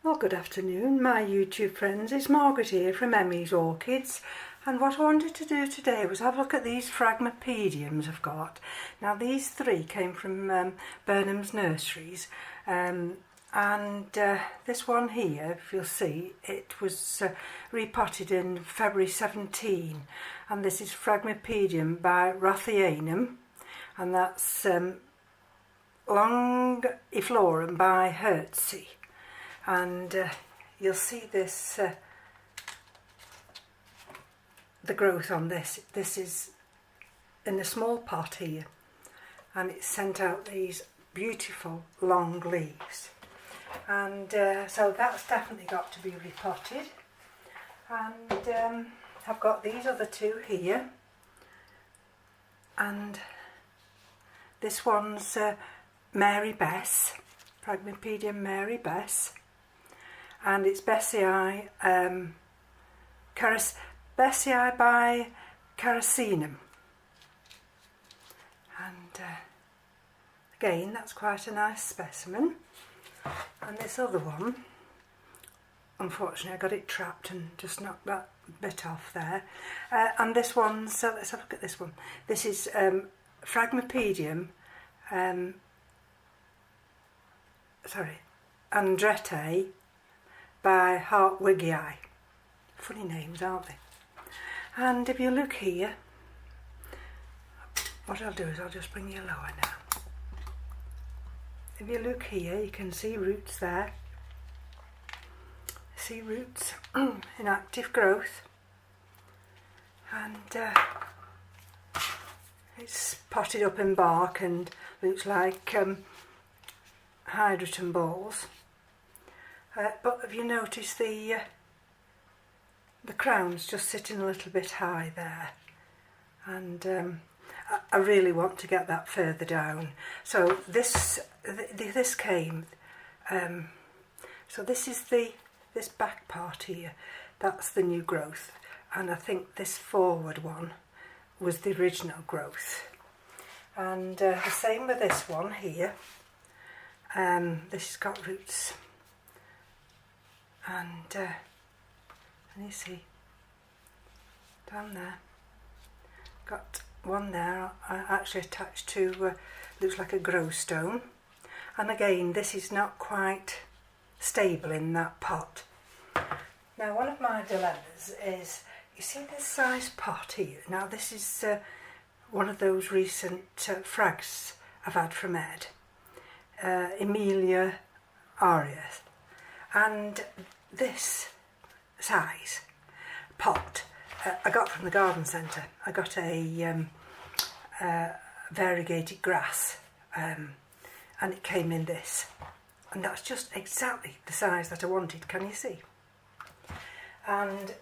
Well, good afternoon, my YouTube friends. It's Margaret here from M.E.s Orchids, and what I wanted to do today was have a look at these Phragmepediums I've got. Now these three came from Burnham's Nurseries, and this one here, if you'll see, it was repotted in February 17, and this is Phragmepedium by Roethianum, and that's Longiflorum by Hartwegii. And you'll see this, the growth on this. This is in a small pot here, and it's sent out these beautiful long leaves. And so that's definitely got to be repotted. And I've got these other two here, and this one's Mary Bess, Phragmepedium Mary Bess. And it's Bessii by Roethianum. And again, that's quite a nice specimen. And this other one, unfortunately I got it trapped and just knocked that bit off there. And this one's, so let's have a look at this one. This is Phragmepedium, Andreettae by Hartwegii. Funny names, aren't they? And if you look here, what I'll do is I'll just bring you lower now. If you look here, you can see roots there. See roots in active growth. And it's potted up in bark and looks like Andreettae balls. But have you noticed the crown's just sitting a little bit high there, and I really want to get that further down. So this came. So this is this back part here. That's the new growth, and I think this forward one was the original growth. And the same with this one here. This has got roots. And you see down there, got one there actually attached to looks like a grow stone. And again, this is not quite stable in that pot. Now one of my dilemmas is, you see this size pot here. Now this is one of those recent frags I've had from Ed, M.E.s Orchids. And this size pot I got from the garden centre. I got a variegated grass, and it came in this, and that's just exactly the size that I wanted. Can you see? And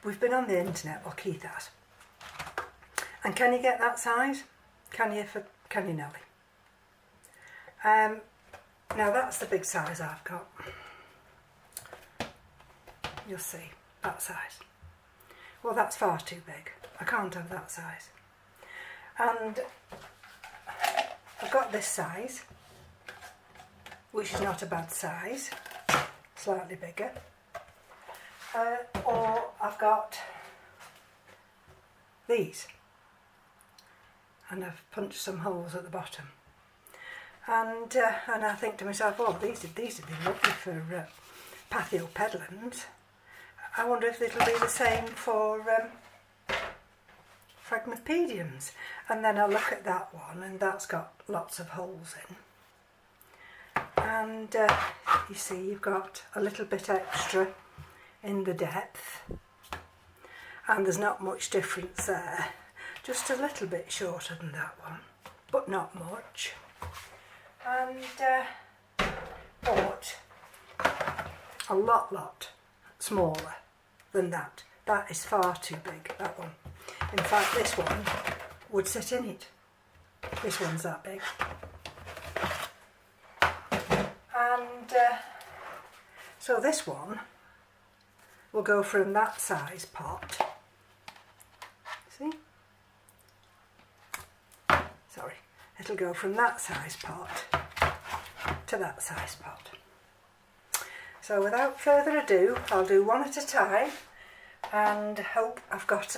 we've been on the internet, or Keith has, and can you get that size? Can you Nelly? Now that's the big size I've got. You'll see, that size. Well, that's far too big. I can't have that size. And I've got this size, which is not a bad size, slightly bigger. Or I've got these, and I've punched some holes at the bottom. And I think to myself, oh, these would be lovely for patio pedlums. I wonder if it'll be the same for Phragmepediums. And then I look at that one, and that's got lots of holes in. And you see, you've got a little bit extra in the depth, and there's not much difference there. Just a little bit shorter than that one, but not much. And bought a lot smaller than that. That is far too big, that one. In fact, this one would sit in it. This one's that big. And so this one will go from that size pot. See? Sorry. It'll go from that size pot to that size pot. So without further ado, I'll do one at a time and hope I've got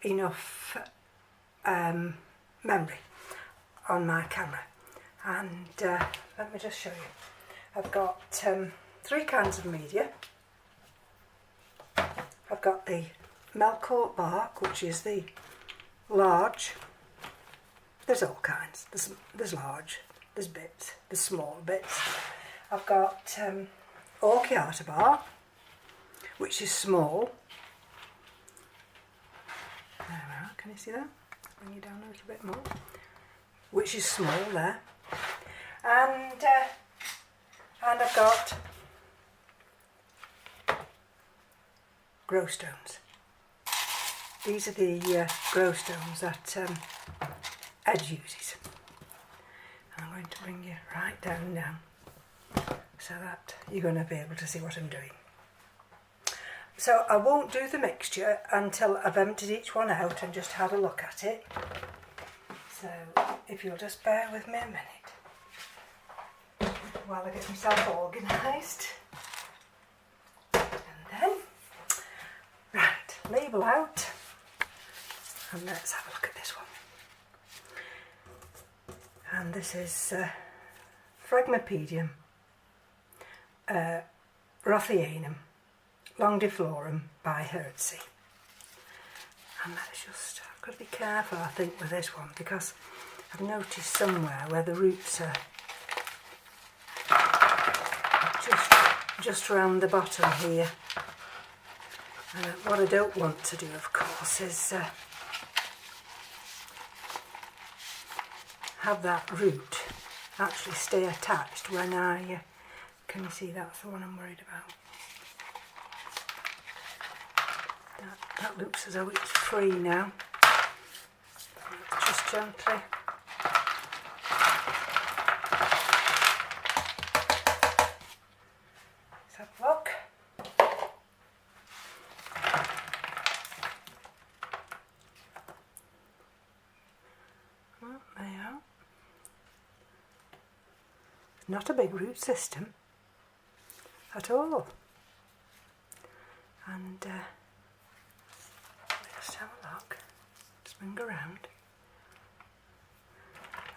enough memory on my camera. And let me just show you. I've got 3 kinds of media. I've got the Melcourt bark, which is the large. There's all kinds. There's large, there's bits, there's small bits. I've got Orchids bark, which is small. There we are, can you see that? Bring you down a little bit more. Which is small there. And I've got grow stones. These are the grow stones that Ed uses. I'm going to bring you right down now so that you're going to be able to see what I'm doing. So I won't do the mixture until I've emptied each one out and just had a look at it. So if you'll just bear with me a minute while I get myself organised. And then, right, label out, and let's have a look at this one. And this is Phragmepedium, Roethianum, longiflorum by Hartwegii. And let's just, I've got to be careful I think with this one, because I've noticed somewhere where the roots are just around the bottom here. And what I don't want to do, of course, is have that root actually stay attached when I, can you see that's the one I'm worried about. That looks as though it's free now. Just gently. Let's have a look. Well, there you are. Not a big root system at all. And just have a look, swing around.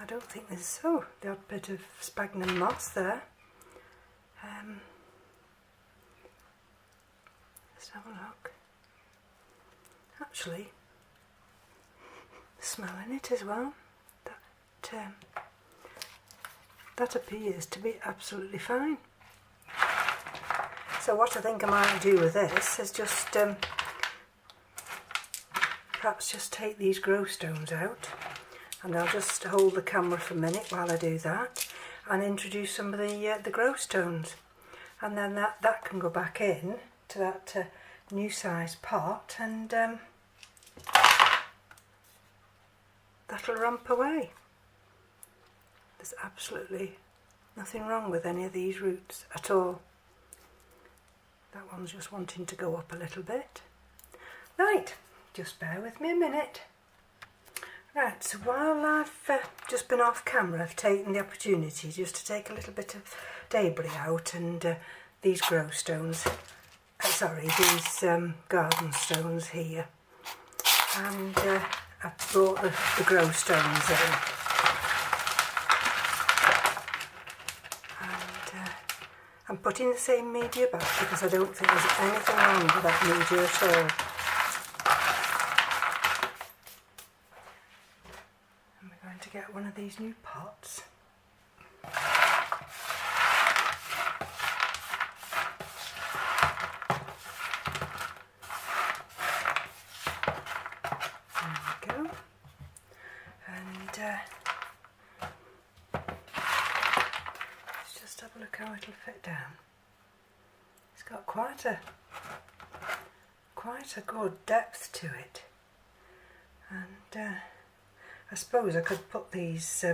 I don't think there's, oh, the odd bit of sphagnum moss there. Let's have a look. Actually, smelling it as well, that appears to be absolutely fine. So what I think I might do with this is just perhaps just take these grow stones out, and I'll just hold the camera for a minute while I do that and introduce some of the grow stones, and then that can go back in to that new size pot, and that'll ramp away. There's absolutely nothing wrong with any of these roots at all. That one's just wanting to go up a little bit. Right, just bear with me a minute. Right, so while I've just been off camera, I've taken the opportunity just to take a little bit of debris out, and these grow stones, these garden stones here. And I've brought the grow stones in. I'm putting the same media back because I don't think there's anything wrong with that media at all. And we're going to get one of these new pots. There we go. And have a look how it'll fit down. It's got quite a good depth to it, and I suppose I could put these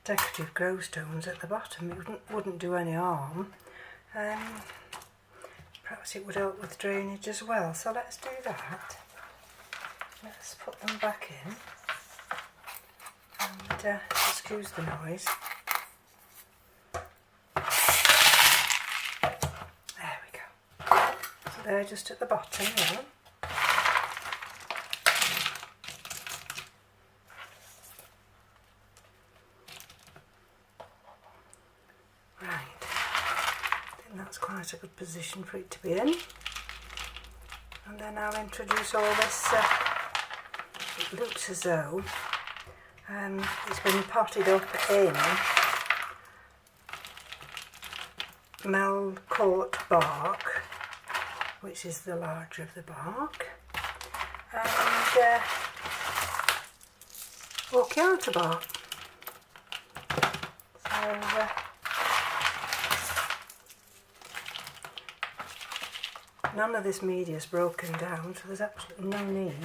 decorative grow stones at the bottom. It wouldn't do any harm. Perhaps it would help with drainage as well, so let's do that. Let's put them back in, and excuse the noise. there just at the bottom now. Right, I think that's quite a good position for it to be in. And then I'll introduce all this, it looks as though it's been potted up in Melcourt bark, which is the larger of the bark, and Orchiata bark. So none of this media is broken down, so there's absolutely no need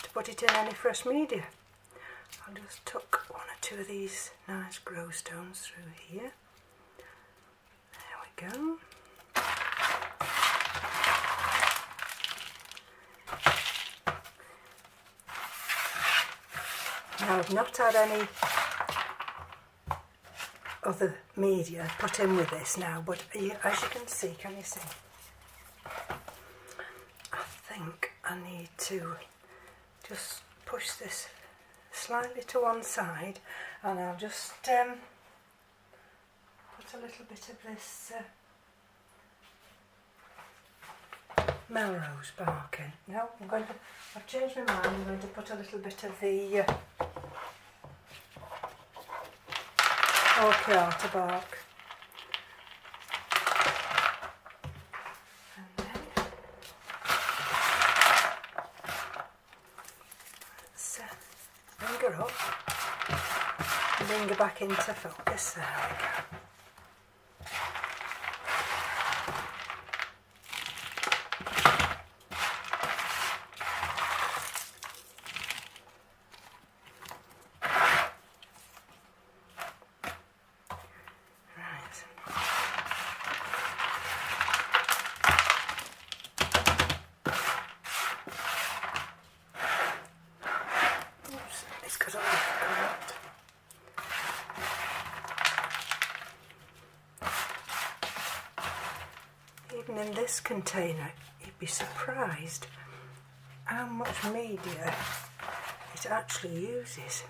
to put it in any fresh media. I'll just tuck one or two of these nice grow stones through here. There we go. Now I've not had any other media put in with this now, but as you can see, can you see? I think I need to just push this slightly to one side, and I'll just put a little bit of this Melrose bark in. No, I've changed my mind, I'm going to put a little bit of the Orchiata bark. And then let's bring her up and bring her back into focus. There we go. Even in this container, you'd be surprised how much media it actually uses,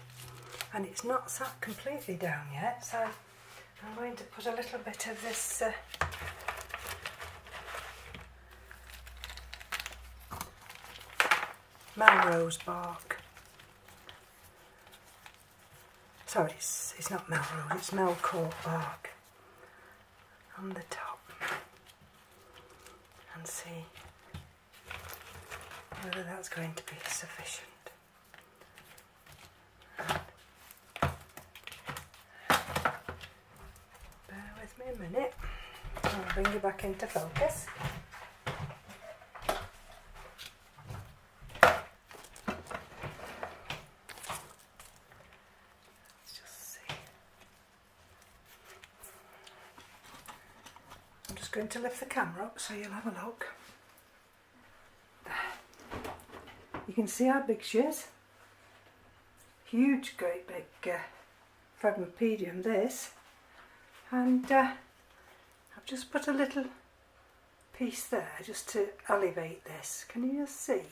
and it's not sat completely down yet, so I'm going to put a little bit of this Melrose bark. Sorry, it's not Melrose, it's Melcourt bark on the top, and see whether that's going to be sufficient. Bear with me a minute, I'll bring you back into focus. Going to lift the camera up so you'll have a look. There. You can see how big she is. Huge, great big Phragmepedium this, and I've just put a little piece there just to elevate this. Can you just see?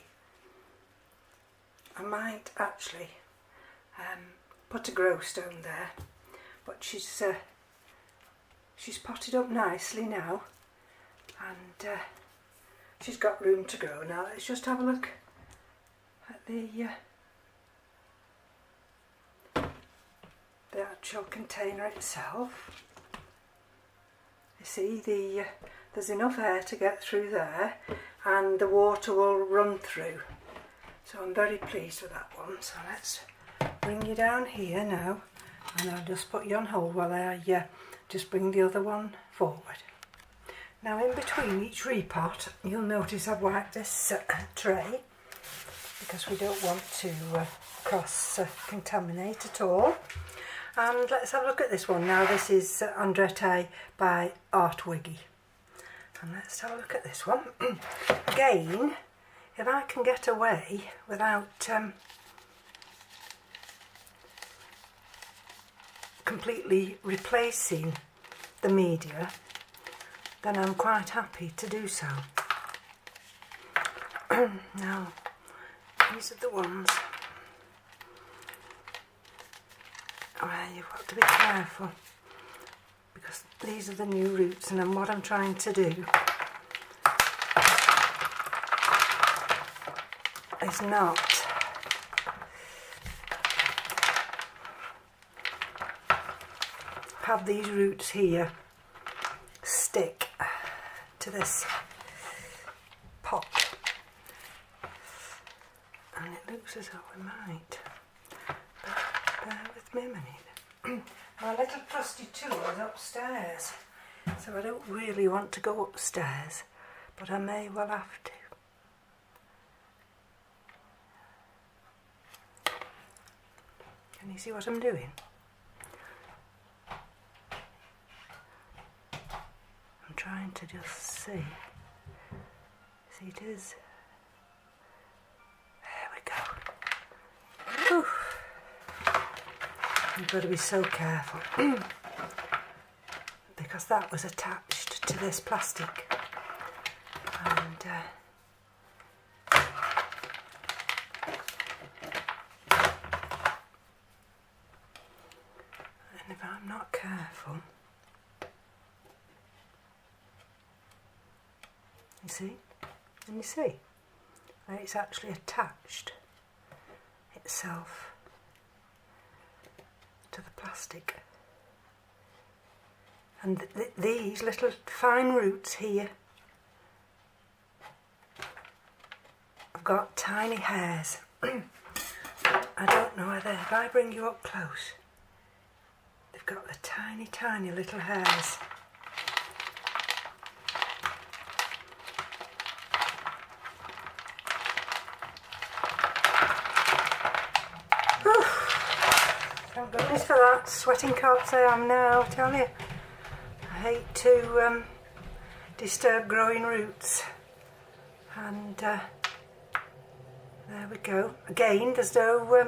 I might actually put a grow stone there, but she's potted up nicely now, and she's got room to grow. Now let's just have a look at the actual container itself. You see there's enough air to get through there, and the water will run through. So I'm very pleased with that one. So let's bring you down here now, and I'll just put you on hold while I just bring the other one forward. Now in between each repot, you'll notice I've wiped this tray, because we don't want to cross-contaminate at all. And let's have a look at this one. Now this is Andreettae by Hartwegii. And let's have a look at this one. Again, if I can get away without completely replacing the media, then I'm quite happy to do so. Now, these are the ones where you've got to be careful, because these are the new roots, and then what I'm trying to do is not have these roots here stick to this pot, and it looks as though we might, but bear with me a minute. My little trusty tool is upstairs, so I don't really want to go upstairs, but I may well have to. Can you see what I'm doing? I'm trying to just see. See, it is. There we go. Whew. You've got to be so careful because that was attached to this plastic, and if I'm not careful, you see, and you see, it's actually attached itself to the plastic, and these little fine roots here have got tiny hairs. I don't know whether, if I bring you up close, they've got the tiny little hairs. Thank goodness for that. Sweating corpse I am now, I tell you. I hate to disturb growing roots. And there we go. Again, there's no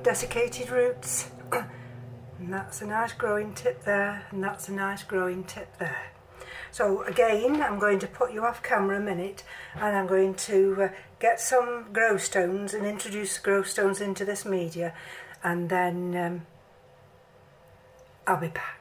desiccated roots. And that's a nice growing tip there, and that's a nice growing tip there. So again, I'm going to put you off camera a minute, and I'm going to get some grow stones and introduce the grow stones into this media, and then I'll be back.